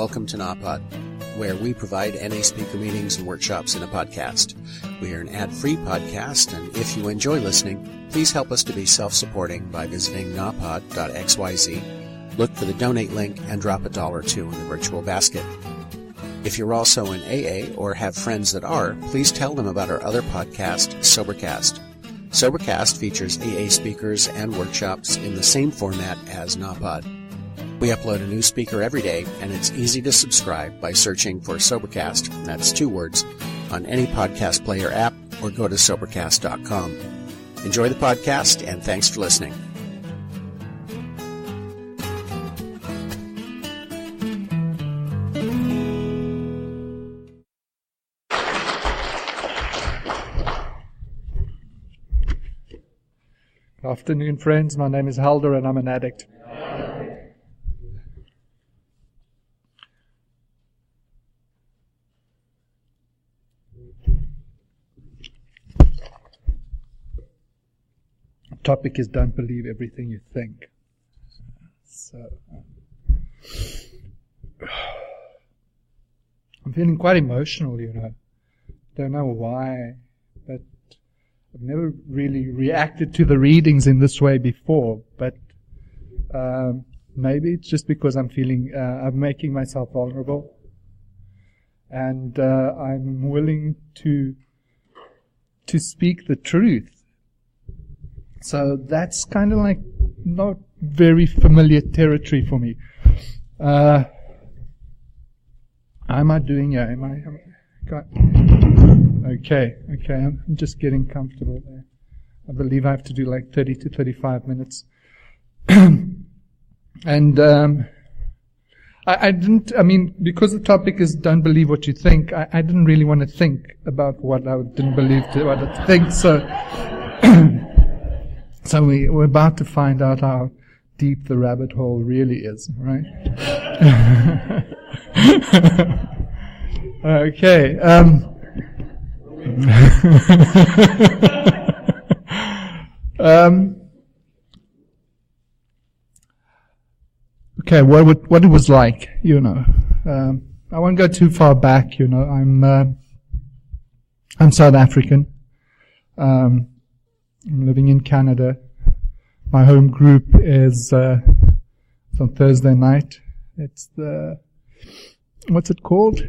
welcome to NAPOD, where we provide NA speaker meetings and workshops in a podcast. We are an ad-free podcast, and if you enjoy listening, please help us to be self-supporting by visiting napod.xyz, look for the donate link, and drop $1 or $2 in the virtual basket. If you're also in AA or have friends that are, please tell them about our other podcast, Sobercast. Sobercast features AA speakers and workshops in the same format as NAPOD. We upload a new speaker every day, and it's easy to subscribe by searching for Sobercast, that's 2 words, on any podcast player app, or go to Sobercast.com. Enjoy the podcast, and thanks for listening. Good afternoon, friends. My name is Helder, and I'm an addict. The topic is don't believe everything you think. I'm feeling quite emotional, Don't know why, but I've never really reacted to the readings in this way before, but maybe it's just because I'm making myself vulnerable, and I'm willing to speak the truth. So that's kind of like not very familiar territory for me. How am I doing here? Okay, I'm just getting comfortable there. I believe I have to do like 30 to 35 minutes. And because the topic is don't believe what you think, I didn't really want to think about what I didn't believe what I think, so so we're about to find out how deep the rabbit hole really is, right? Okay. Okay, what it was like, I won't go too far back, I'm South African. I'm living in Canada. My home group is it's on Thursday night. It's what's it called?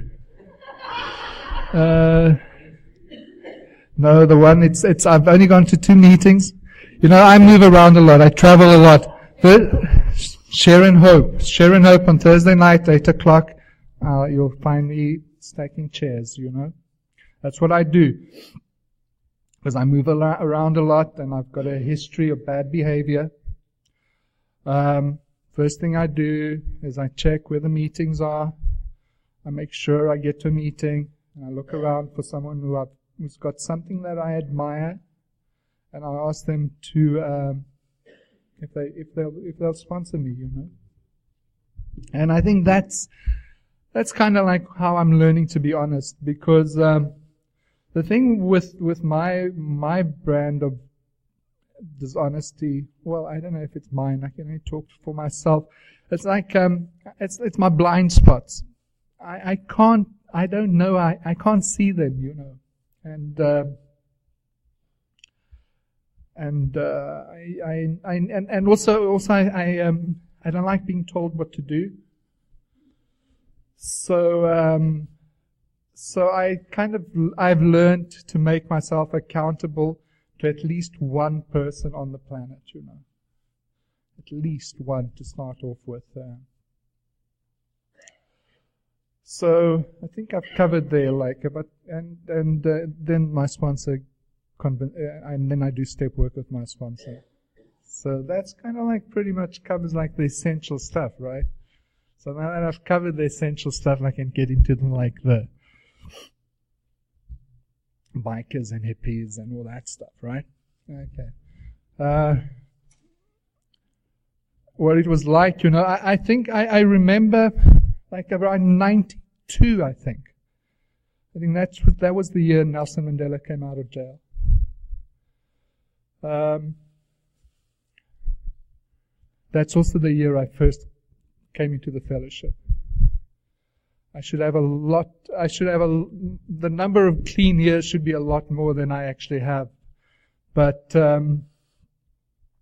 No, the one, I've only gone to 2 meetings. I move around a lot. I travel a lot. Share and Hope on Thursday night, 8 o'clock. You'll find me stacking chairs, That's what I do. Because I move around a lot, and I've got a history of bad behavior. First thing I do is I check where the meetings are. I make sure I get to a meeting, and I look around for someone who's got something that I admire, and I ask them to if they'll sponsor me, And I think that's kind of like how I'm learning to be honest, because the thing with my brand of dishonesty, well, I don't know if it's mine. I can only talk for myself. It's like it's my blind spots. I can't see them, and also I don't like being told what to do. So I've learned to make myself accountable to at least one person on the planet, At least one to start off with. So I think I've covered there, then my sponsor, and then I do step work with my sponsor. So that's kind of like pretty much covers like the essential stuff, right? So now that I've covered the essential stuff, I can get into the bikers and hippies and all that stuff, right? Okay. What it was like, I think I remember like around 92, I think. I think that was the year Nelson Mandela came out of jail. That's also the year I first came into the fellowship. the number of clean years should be a lot more than I actually have. But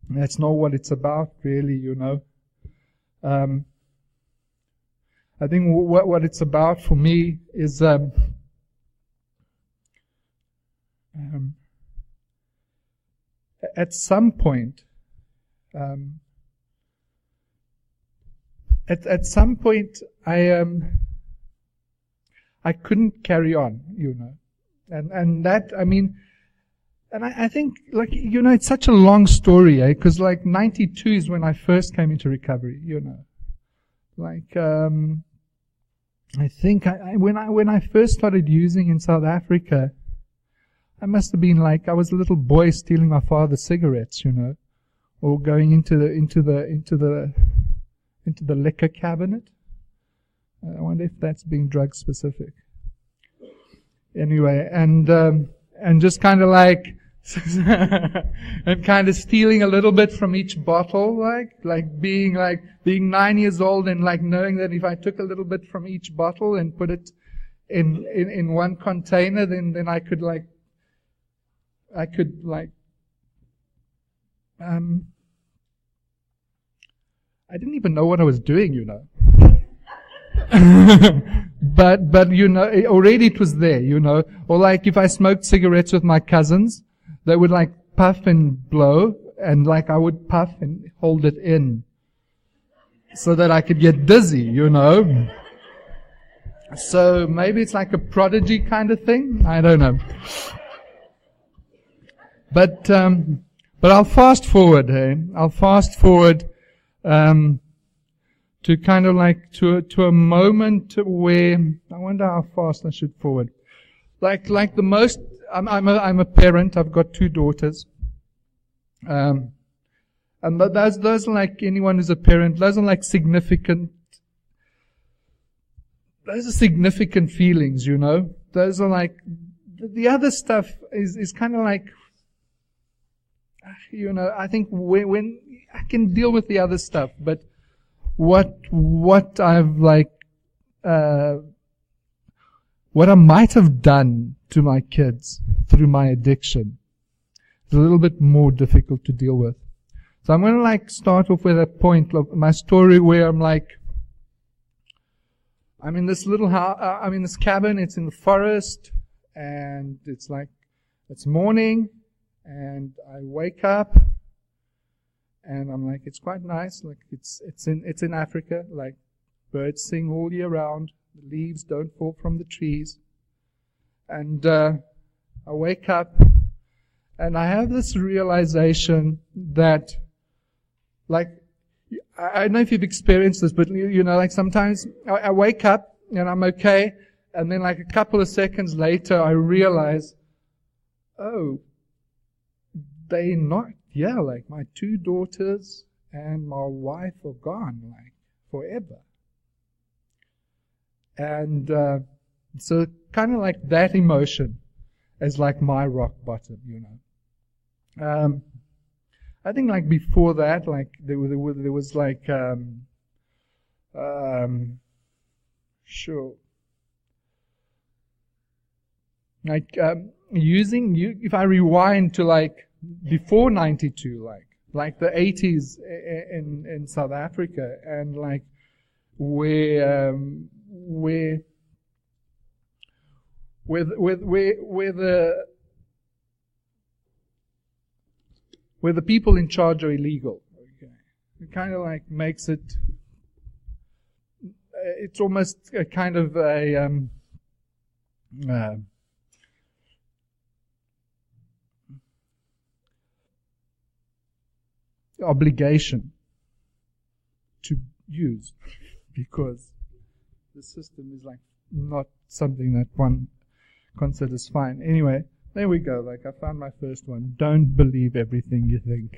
that's not what it's about, really, I think what it's about for me is at some point, I couldn't carry on, and that, and I think, it's such a long story, because 92 is when I first came into recovery, I think when I first started using in South Africa, I must have been I was a little boy stealing my father's cigarettes, or going into the liquor cabinet. I wonder if that's being drug specific. Anyway, and just kind of and kind of stealing a little bit from each bottle, being 9 years old and knowing that if I took a little bit from each bottle and put it in one container, then I could I didn't even know what I was doing, but already it was there, or if I smoked cigarettes with my cousins, they would puff and blow, and I would puff and hold it in so that I could get dizzy, So maybe it's a prodigy kind of thing. I don't know. But I'll fast forward, I'll fast forward to kind of to a moment where I wonder how fast I should forward. The most, I'm a parent. I've got 2 daughters, and those are anyone who's a parent. Those are significant. Those are significant feelings, Those are the other stuff is kind of I think when I can deal with the other stuff, but what I've what I might have done to my kids through my addiction is a little bit more difficult to deal with. So I'm going to start off with a point of my story where I'm in this little house, I'm in this cabin, it's in the forest, and it's morning, and I wake up, and I'm it's quite nice, it's in Africa, birds sing all year round, the leaves don't fall from the trees, and I wake up, and I have this realization that, I don't know if you've experienced this, but sometimes I wake up, and I'm okay, and then a couple of seconds later, I realize, oh, they're not here, my 2 daughters and my wife are gone, forever. And so kind of that emotion is my rock bottom, I think before that, there was sure. If I rewind to before 92, the 80s in South Africa, and where the people in charge are illegal. Okay. It kind of makes it. It's almost a kind of a obligation to use, because the system is not something that one considers fine. Anyway, there we go. I found my first one. Don't believe everything you think.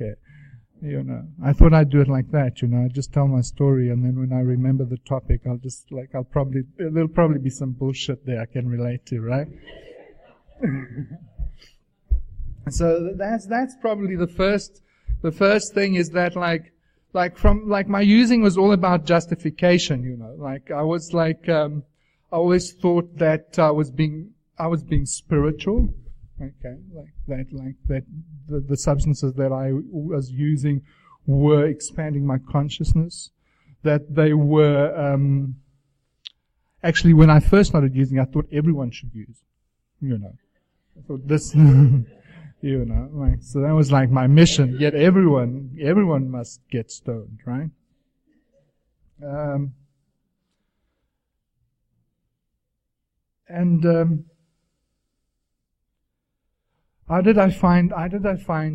I thought I'd do it like that. I just tell my story, and then when I remember the topic, I'll just there'll probably be some bullshit there I can relate to, right? So that's probably the first thing is that my using was all about justification, I was I always thought that I was being spiritual. Okay, like that. The substances that I was using were expanding my consciousness. That they were actually, when I first started using, I thought everyone should use. I thought this, so that was like my mission. Yet everyone must get stoned, right? How did I find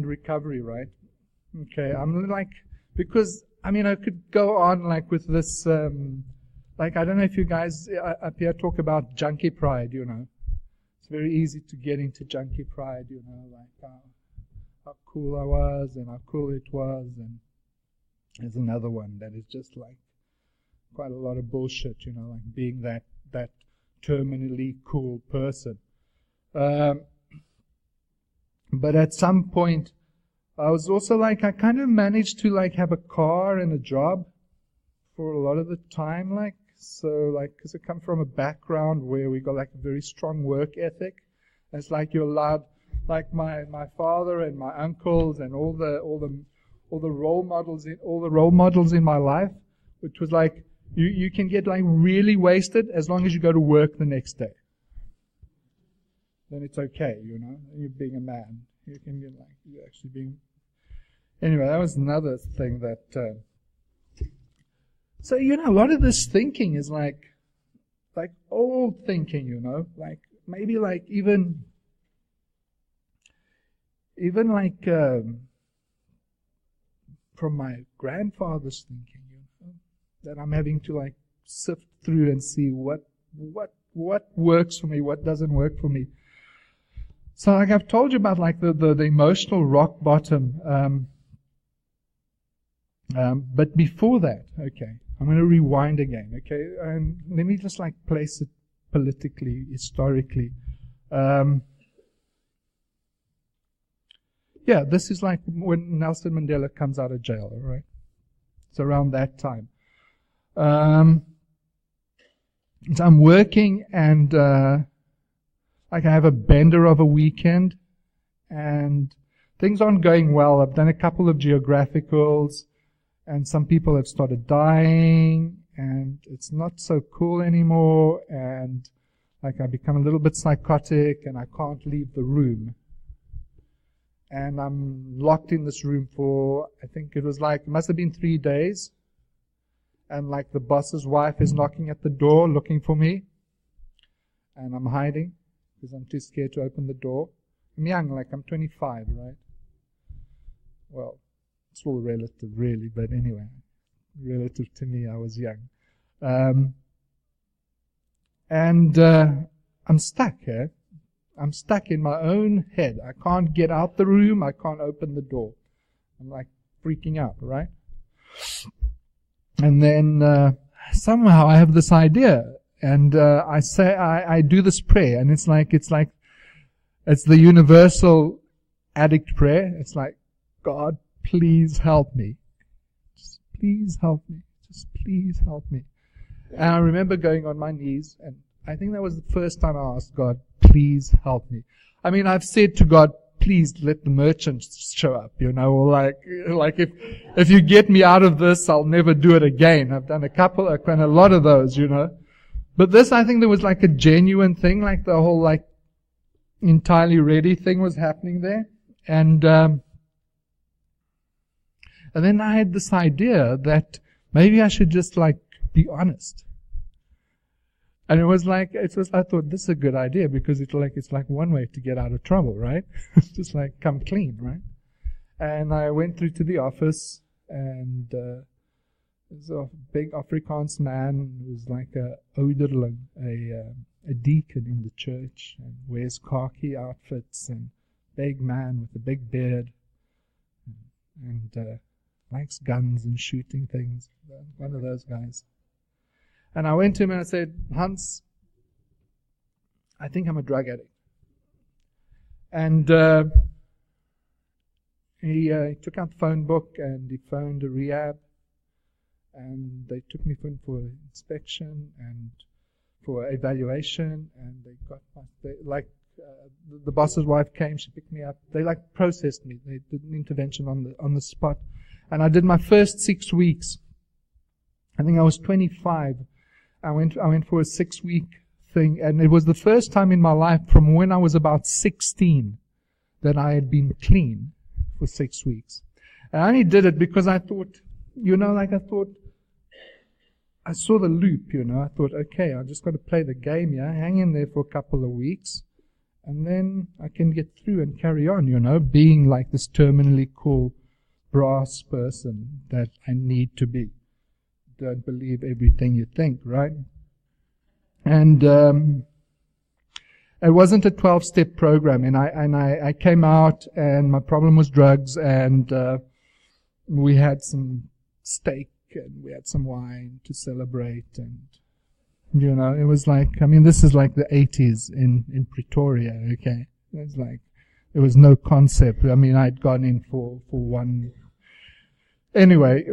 recovery, right? Okay, I'm like, because, I could go on like with this, like, I don't know if you guys up here talk about junkie pride, It's very easy to get into junkie pride, like how cool I was and how cool it was. And there's another one that is just like quite a lot of bullshit, like being that terminally cool person. But at some point, I was also like, I kind of managed to like have a car and a job for a lot of the time, like, so like, because I come from a background where we got like a very strong work ethic. It's like you're allowed, like my father and my uncles and all the role models in my life, which was like, you can get like really wasted as long as you go to work the next day. Then it's okay, you're being a man. You can get like, you're actually being... Anyway, that was another thing that... So, a lot of this thinking is like old thinking, like maybe like even like from my grandfather's thinking, that I'm having to like sift through and see what works for me, what doesn't work for me. So like I've told you about like the emotional rock bottom, but before that, okay, I'm going to rewind again, okay, and let me just like place it politically, historically. Yeah, this is like when Nelson Mandela comes out of jail, right? It's around that time. So I'm working and like I have a bender of a weekend and things aren't going well. I've done a couple of geographicals and some people have started dying and it's not so cool anymore, and like I become a little bit psychotic and I can't leave the room. And I'm locked in this room for, I think it was like, it must have been 3 days. And like the boss's wife is knocking at the door looking for me. And I'm hiding because I'm too scared to open the door. I'm young, like I'm 25, right? Well, it's all relative really, but anyway, relative to me, I was young. I'm stuck here. I'm stuck in my own head. I can't get out the room. I can't open the door. I'm like freaking out, right? And then somehow I have this idea, and I do this prayer, and it's the universal addict prayer. It's like, God, please help me. Just please help me. Just please help me. And I remember going on my knees, and I think that was the first time I asked God, please help me. I mean, I've said to God, please let the merchants show up, or like if you get me out of this, I'll never do it again. I've done a lot of those, But this, I think there was like a genuine thing, like the whole like entirely ready thing was happening there. And then I had this idea that maybe I should just like be honest. And I thought this is a good idea because it's like one way to get out of trouble, right? It's just like come clean, right? And I went through to the office, and there's a big Afrikaans man who's like a ouderling, a deacon in the church, and wears khaki outfits, and big man with a big beard, and likes guns and shooting things. One of those guys. And I went to him and I said, Hans, I think I'm a drug addict. And he took out the phone book and he phoned a rehab. And they took me in for inspection. And for evaluation, and the boss's wife came, she picked me up. They processed me. They did an intervention on the spot, and I did my first 6 weeks. I think I was 25. I went for a 6-week thing, and it was the first time in my life from when I was about 16 that I had been clean for 6 weeks. And I only did it because I thought, I saw the loop, I thought, okay, I just got to play the game, hang in there for a couple of weeks, and then I can get through and carry on, being like this terminally cool brass person that I need to be. Don't believe everything you think, right? And it wasn't a 12-step program, and I came out, and my problem was drugs, and we had some steak, and we had some wine to celebrate, and it was like, this is like the 80s in Pretoria, okay? It's like, there was no concept. I'd gone in for one. Anyway,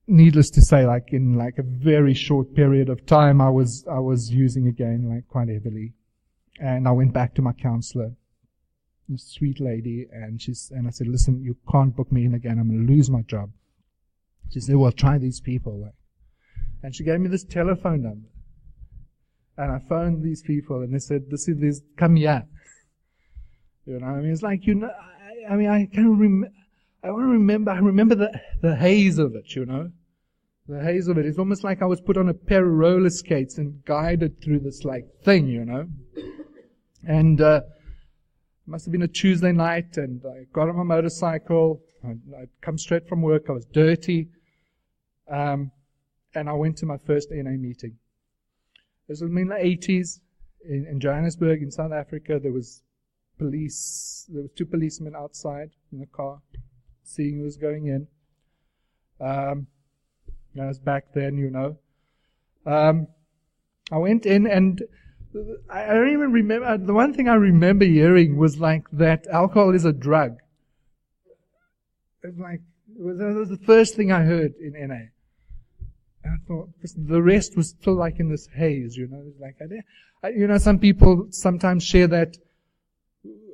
needless to say, in a very short period of time, I was using again, quite heavily. And I went back to my counselor, this sweet lady, and I said, listen, you can't book me in again. I'm going to lose my job. She said, well, try these people. And she gave me this telephone number. And I phoned these people, and they said, come here. It's like, I can't remember. I remember the haze of it, The haze of it. It's almost like I was put on a pair of roller skates and guided through this thing, And must have been a Tuesday night, and I got on my motorcycle. I'd come straight from work. I was dirty. And I went to my first NA meeting. This was in the 80s in Johannesburg, in South Africa. There was police. There were 2 policemen outside in a car, seeing who was going in. I was back then, I went in, and I don't even remember. The one thing I remember hearing was that alcohol is a drug. It was the first thing I heard in NA. And I thought, the rest was still in this haze, some people sometimes share that,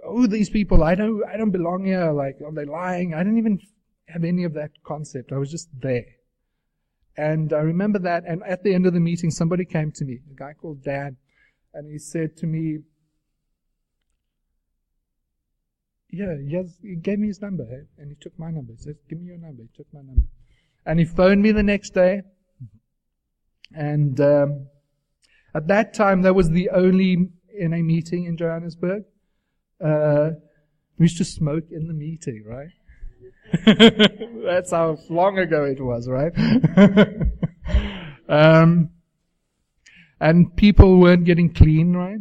oh, these people, I don't belong here, are they lying? I didn't even have any of that concept. I was just there. And I remember that, and at the end of the meeting, somebody came to me, a guy called Dan, and he said to me, he gave me his number, and he took my number. He said, give me your number. He took my number. And he phoned me the next day, and at that time, that was the only NA meeting in Johannesburg. We used to smoke in the meeting, right? That's how long ago it was, right? And people weren't getting clean, right?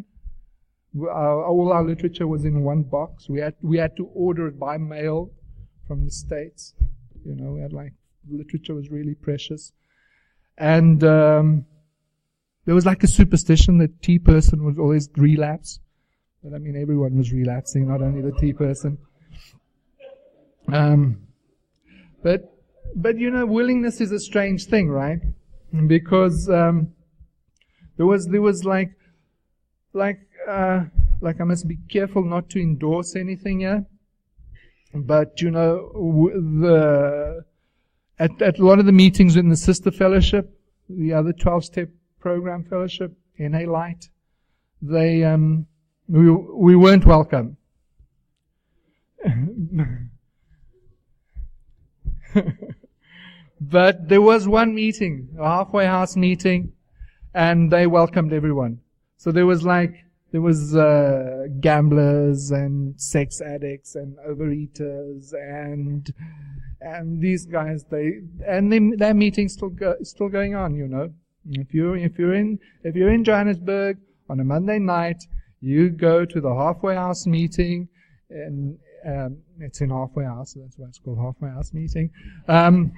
All our literature was in one box. We had to order it by mail from the States. We had literature was really precious. And there was a superstition that tea person would always relapse. But everyone was relapsing, not only the tea person. But willingness is a strange thing, right? Because there was I must be careful not to endorse anything here. But at a lot of the meetings in the sister fellowship, the other 12-step program fellowship, NA Light, they we weren't welcome. But there was one meeting, a halfway house meeting, and they welcomed everyone. So there was gamblers and sex addicts and overeaters and these guys. Their meeting's still going on. If you're in Johannesburg on a Monday night, you go to the halfway house meeting, and it's in halfway house, so that's why it's called halfway house meeting. And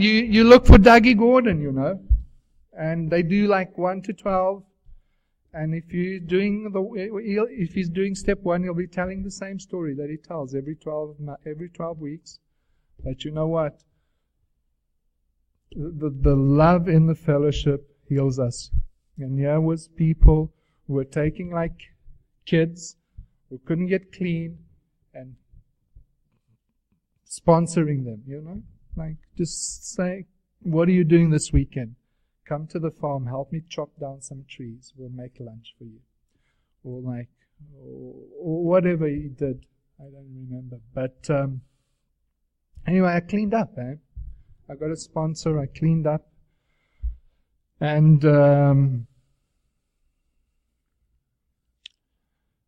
you look for Dougie Gordon, and they do 1 to 12. And if he's doing step 1, he'll be telling the same story that he tells every 12 weeks. But you know what? The love in the fellowship heals us. And here was people who were taking like kids who couldn't get clean and sponsoring them, like just say, what are you doing this weekend? Come to the farm, help me chop down some trees, we'll make lunch for you. Or like, or whatever he did, I don't remember. But anyway, I cleaned up, I got a sponsor, I cleaned up. And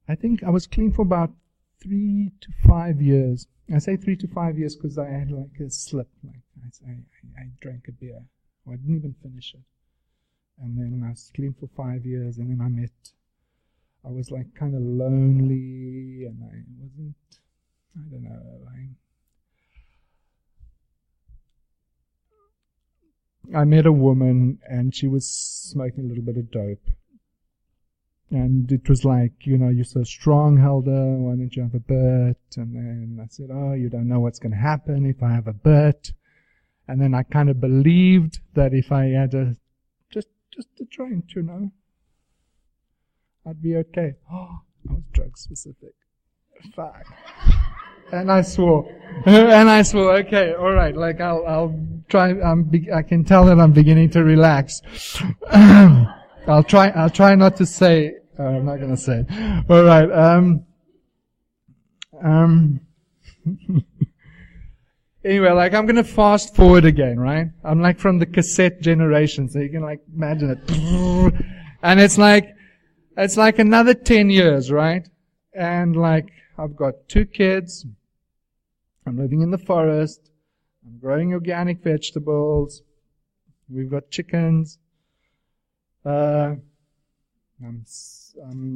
I think I was clean for about 3 to 5 years. I say 3 to 5 years because I had like a slip. Like I drank a beer. Well, I didn't even finish it. And then I was clean for 5 years, and then I was like kind of lonely, and I don't know, I met a woman, and she was smoking a little bit of dope. And it was like, you're so strong, Helder, why don't you have a bit? And then I said, oh, you don't know what's going to happen if I have a bit. And then I kind of believed that if I had just a joint, I'd be okay. Oh, I was drug specific. Fuck. And I swore, okay, all right, like I'll try. I can tell that I'm beginning to relax. I'll try not to say. I'm not gonna say it. All right. Anyway, like I'm gonna fast forward again, right? I'm like from the cassette generation, so you can like imagine it. And it's like another 10 years, right? And like I've got 2 kids. I'm living in the forest. I'm growing organic vegetables. We've got chickens. I'm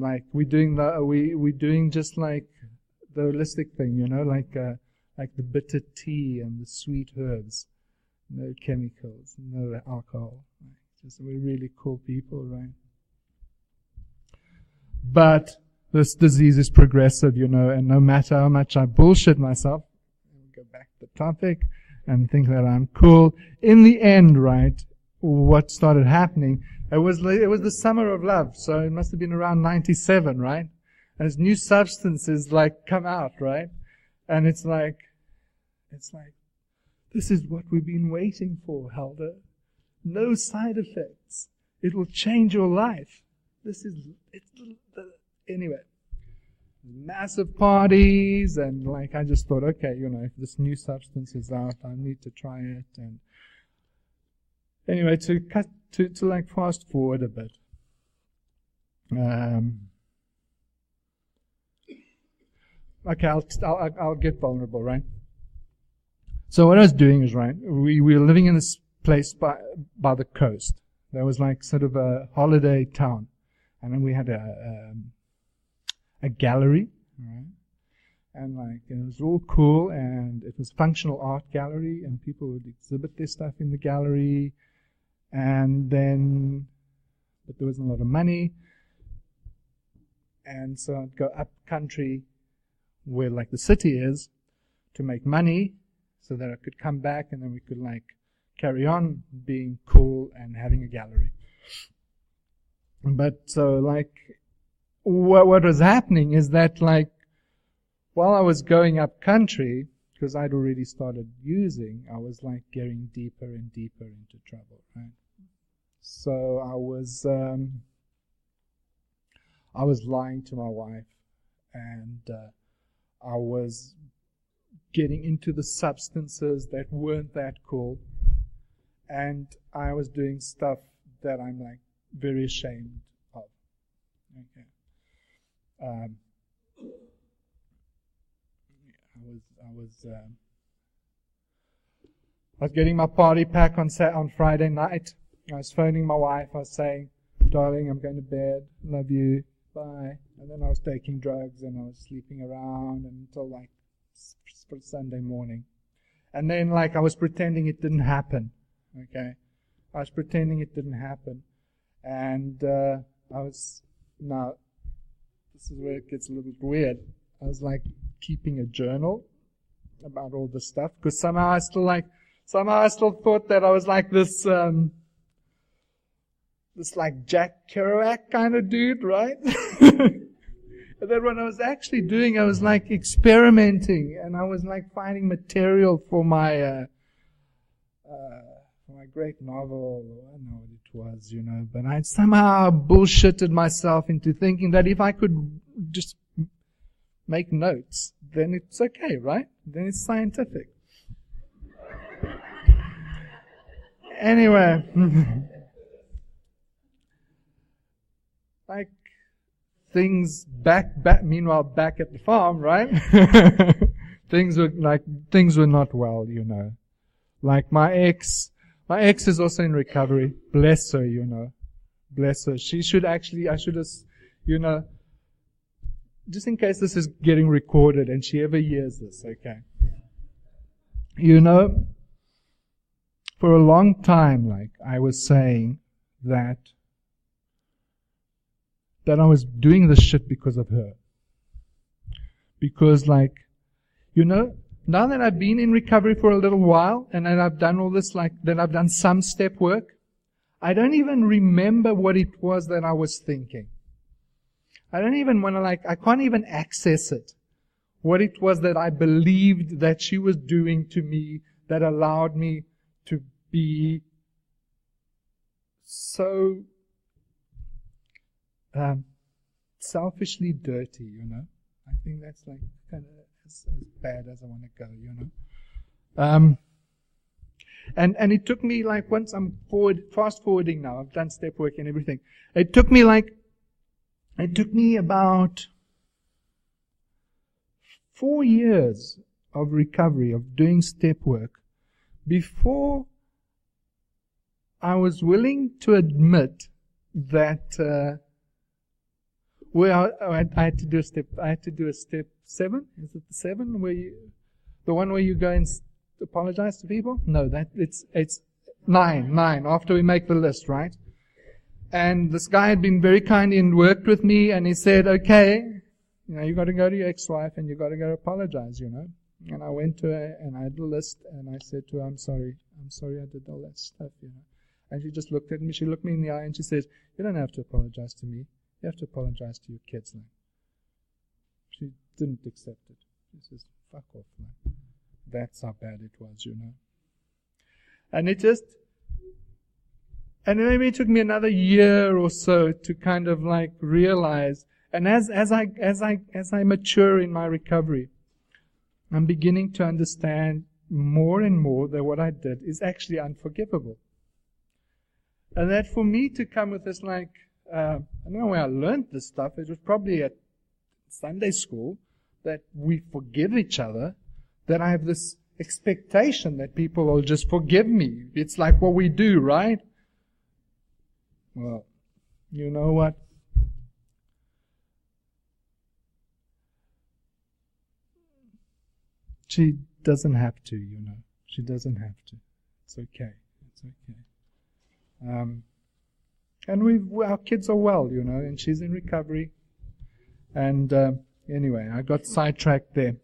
like we're doing just like the holistic thing, like the bitter tea and the sweet herbs, no chemicals, no alcohol. Just we're really cool people, right? But this disease is progressive, and no matter how much I bullshit myself, go back to the topic and think that I'm cool. In the end, right, what started happening, it was the summer of love, so it must have been around 97, right? As new substances like come out, right? And it's like, this is what we've been waiting for, Helder. No side effects. It will change your life. Anyway. Massive parties, and like I just thought, okay, if this new substance is out, I need to try it. And anyway, to like fast forward a bit. Okay, I'll get vulnerable, right? So what I was doing is, right, we were living in this place by the coast. There was like sort of a holiday town, and then we had a gallery, right? And like it was all cool, and it was functional art gallery, and people would exhibit their stuff in the gallery. And then, but there wasn't a lot of money, and so I'd go up country where like the city is to make money, so that I could come back, and then we could like carry on being cool and having a gallery. But so like what was happening is that like while I was going up country, because I'd already started using, I was like getting deeper and deeper into trouble, right? So I was lying to my wife, and I was getting into the substances that weren't that cool, and I was doing stuff that I'm like very ashamed of. Okay. I was getting my party pack on Friday night. I was phoning my wife. I was saying, darling, I'm going to bed. Love you. Bye. And then I was taking drugs, and I was sleeping around until like Sunday morning. And then like I was pretending it didn't happen. Okay. I was pretending it didn't happen. And now this is where it gets a little bit weird. I was like keeping a journal about all this stuff, because somehow I still thought that I was like this this like Jack Kerouac kind of dude, right? And then what I was actually doing, I was like experimenting, and I was like finding material for my great novel. I don't know what it was, but I somehow bullshitted myself into thinking that if I could just make notes, then it's okay, right? Then it's scientific. Anyway, like things meanwhile back at the farm, right? things were not well, Like my ex is also in recovery. Bless her, Bless her. I should have, just in case this is getting recorded and she ever hears this, okay. For a long time, I was saying that I was doing this shit because of her. Because, now that I've been in recovery for a little while, and that I've done all this, that I've done some step work, I don't even remember what it was that I was thinking. I don't even want to, I can't even access it. What it was that I believed that she was doing to me that allowed me to be so selfishly dirty, I think that's kind of as bad as I want to go, And it took me once I'm fast forwarding now, I've done step work and everything. It took me about 4 years of recovery, of doing step work, before I was willing to admit that I had to do a step 7. Is it the 7 the one where you go and apologize to people? No, it's 9 after we make the list, right? And this guy had been very kind and worked with me, and he said, okay, you got to go to your ex-wife and you got to go apologize, And I went to her and I had the list, and I said to her, I'm sorry I did all that stuff, And she just looked at me, she looked me in the eye and she said, you don't have to apologize to me. You have to apologize to your kids now. She didn't accept it. She says, fuck off, man. That's how bad it was, And and maybe it took me another year or so to kind of realize. And as I mature in my recovery, I'm beginning to understand more and more that what I did is actually unforgivable. And that for me to come with this I don't know where I learned this stuff. It was probably at Sunday school, that we forgive each other, that I have this expectation that people will just forgive me. It's like what we do, right? Well, you know what? She doesn't have to, She doesn't have to. It's okay. It's okay. And our kids are well, and she's in recovery. And anyway, I got sidetracked there.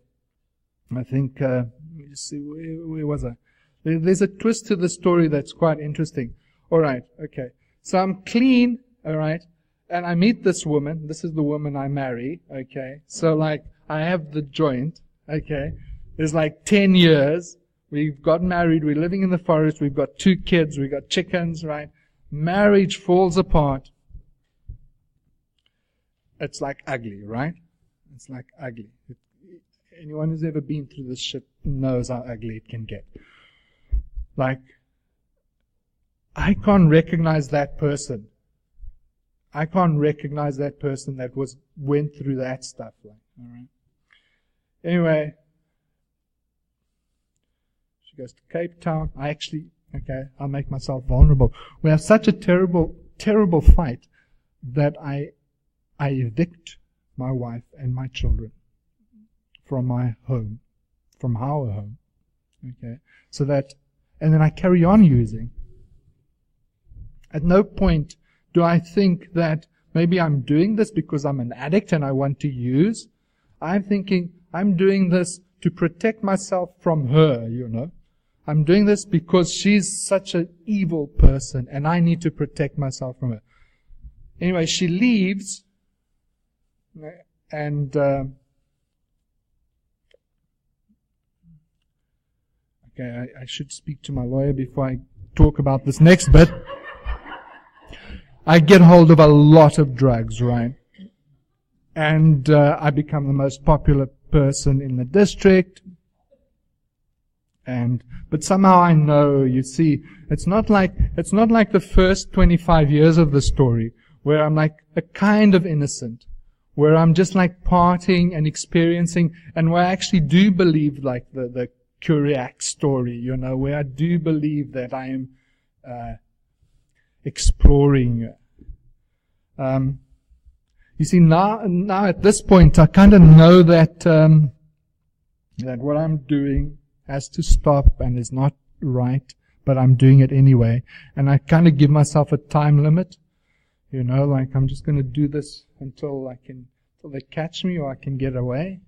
I think, you see, where was I? There's a twist to the story that's quite interesting. All right, okay. So I'm clean, all right, and I meet this woman. This is the woman I marry, okay. So I have the joint, okay. There's 10 years. We've got married. We're living in the forest. We've got 2 kids. We've got chickens, right? Marriage falls apart. It's ugly, right? It's ugly. Anyone who's ever been through this shit knows how ugly it can get. I can't recognize that person. I can't recognize that person that went through that stuff. All right. Anyway, she goes to Cape Town. I'll make myself vulnerable. We have such a terrible, terrible fight that I evict my wife and my children from my home, from our home. Okay, and then I carry on using. At no point do I think that maybe I'm doing this because I'm an addict and I want to use. I'm thinking I'm doing this to protect myself from her, I'm doing this because she's such an evil person and I need to protect myself from her. Anyway, she leaves and okay, I should speak to my lawyer before I talk about this next bit. I get hold of a lot of drugs, right? And I become the most popular person in the district. But somehow I know, you see, it's not like the first 25 years of the story where I'm like a kind of innocent, where I'm just like partying and experiencing, and where I actually do believe like the Curiac story, you know, where I do believe that I am exploring. You see, now at this point, I kind of know that that what I'm doing has to stop and is not right, but I'm doing it anyway. And I kind of give myself a time limit, you know, like I'm just going to do this until they catch me or I can get away.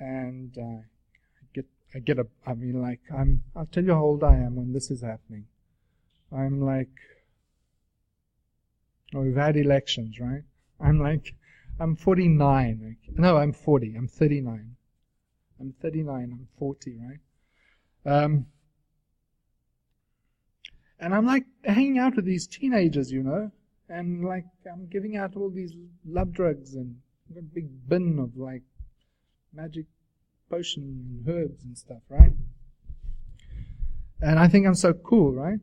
And I'll tell you how old I am when this is happening. I'm like, we've had elections, right? I'm 49. No, I'm 40. I'm 39. I'm 39. I'm 40, right? And I'm like hanging out with these teenagers, you know, and like I'm giving out all these love drugs and I've got a big bin of like magic potion and herbs and stuff, right? And I think I'm so cool, right?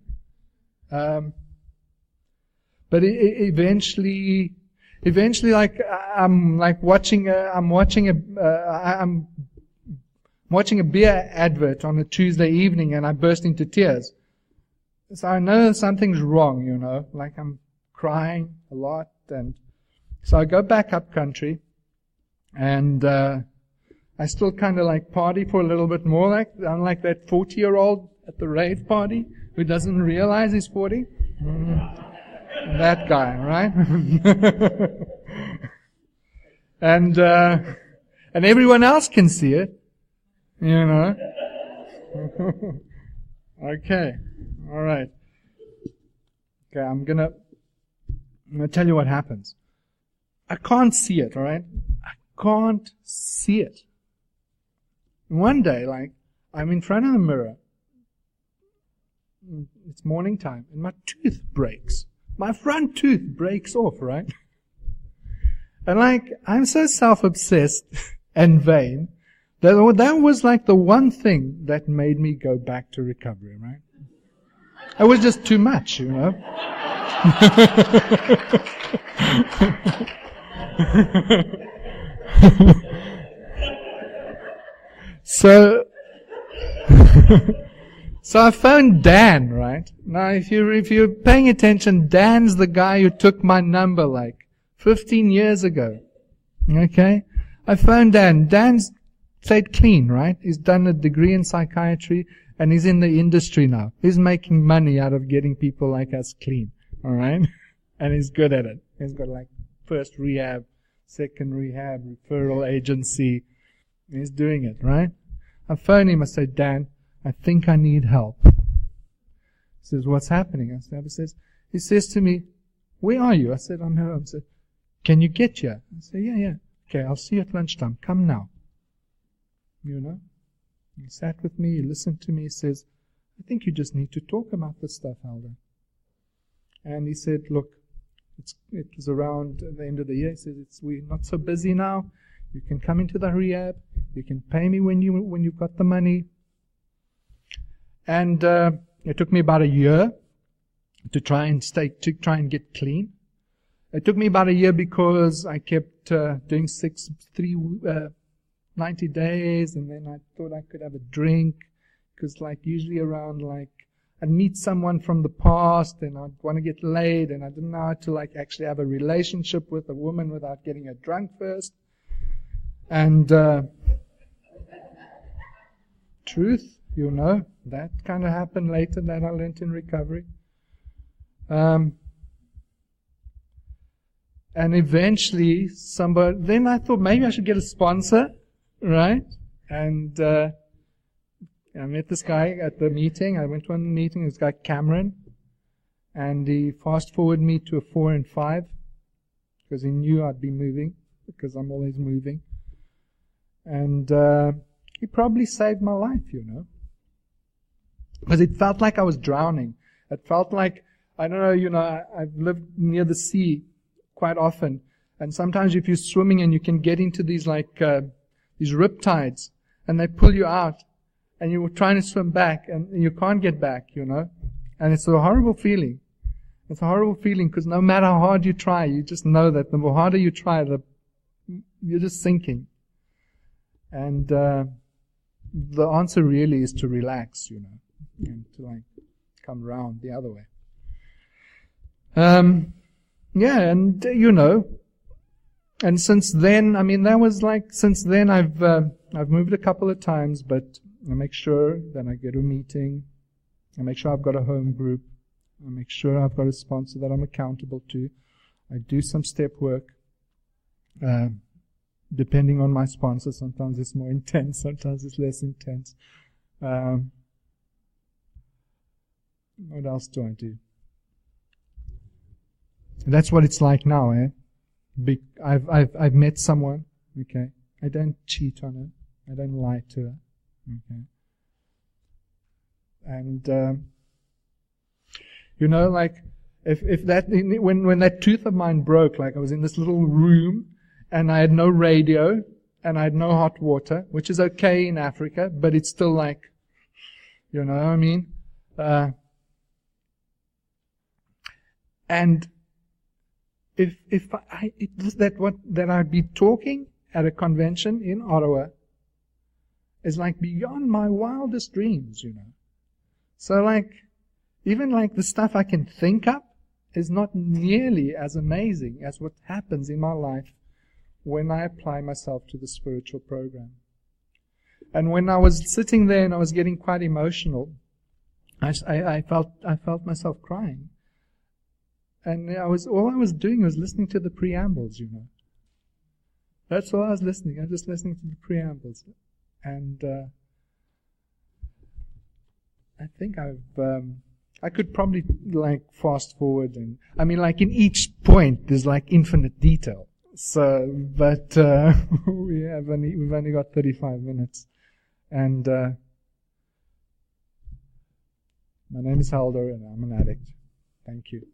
But eventually, like I'm watching a beer advert on a Tuesday evening, and I burst into tears. So I know something's wrong, you know, like I'm crying a lot, and so I go back up country, and I still kind of like party for a little bit more, like I'm like that 40-year-old at the rave party who doesn't realize he's 40. That guy, right? And everyone else can see it, you know. Okay, all right. Okay, I'm gonna tell you what happens. I can't see it, all right? I can't see it. One day, like, I'm in front of the mirror. It's morning time, and my tooth breaks. My front tooth breaks off, right? And like, I'm so self-obsessed and vain that was like the one thing that made me go back to recovery, right? It was just too much, you know? So I phoned Dan, right? Now, if you're paying attention, Dan's the guy who took my number like 15 years ago. Okay? I phoned Dan. Dan's stayed clean, right? He's done a degree in psychiatry and he's in the industry now. He's making money out of getting people like us clean. Alright? And he's good at it. He's got like first rehab, second rehab, referral agency. He's doing it, right? I phone him, I say, Dan, I think I need help. He says, what's happening? He says to me, where are you? I said, I'm home. He said, can you get here? I said, yeah. Okay, I'll see you at lunchtime. Come now. You know? He sat with me, he listened to me, he says, I think you just need to talk about this stuff, Aldo. And he said, look, it was around the end of the year. He said, we're not so busy now. You can come into the rehab. You can pay me when you've got the money. And it took me about a year to try and get clean. It took me about a year because I kept doing 90 days, and then I thought I could have a drink, because like usually around like I'd meet someone from the past and I'd want to get laid, and I didn't know how to like actually have a relationship with a woman without getting her drunk first. And truth, you know, that kind of happened later, that I learned in recovery. And eventually then I thought maybe I should get a sponsor, right? And I met this guy at the meeting. I went to one meeting, this guy Cameron, and he fast-forwarded me to a 4 and 5 because he knew I'd be moving, because I'm always moving. And he probably saved my life, because it felt like I was drowning. It felt like, I don't know, I've lived near the sea quite often, and sometimes if you're swimming and you can get into these these riptides, and they pull you out, and you're trying to swim back, and you can't get back, and it's a horrible feeling. It's a horrible feeling because no matter how hard you try, you just know that the harder you try, you're just sinking. And the answer really is to relax, and to come around the other way. And since then, since then I've moved a couple of times, but I make sure that I get a meeting. I make sure I've got a home group. I make sure I've got a sponsor that I'm accountable to. I do some step work. Depending on my sponsor, sometimes it's more intense, sometimes it's less intense. What else do I do? That's what it's like now, I've met someone, okay? I don't cheat on her. I don't lie to her, okay? And if that when that tooth of mine broke, I was in this little room and I had no radio and I had no hot water, which is okay in Africa, but it's still you know what I mean? And if that I'd be talking at a convention in Ottawa is beyond my wildest dreams, So even the stuff I can think up is not nearly as amazing as what happens in my life when I apply myself to the spiritual program. And when I was sitting there and I was getting quite emotional, I felt myself crying. And all I was doing was listening to the preambles, That's all I was listening. I was just listening to the preambles. And I think I could probably fast forward, and in each point there's infinite detail. So, but we've only got 35 minutes, and my name is Helder, and I'm an addict. Thank you.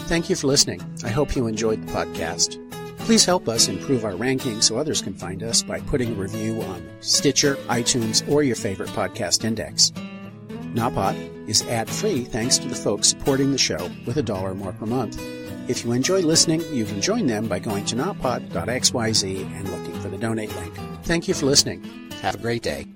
Thank you for listening. I hope you enjoyed the podcast. Please help us improve our ranking so others can find us by putting a review on Stitcher, iTunes, or your favorite podcast index. Napod is ad-free thanks to the folks supporting the show with $1 more per month. If you enjoy listening, you can join them by going to napod.xyz and looking for the donate link. Thank you for listening. Have a great day.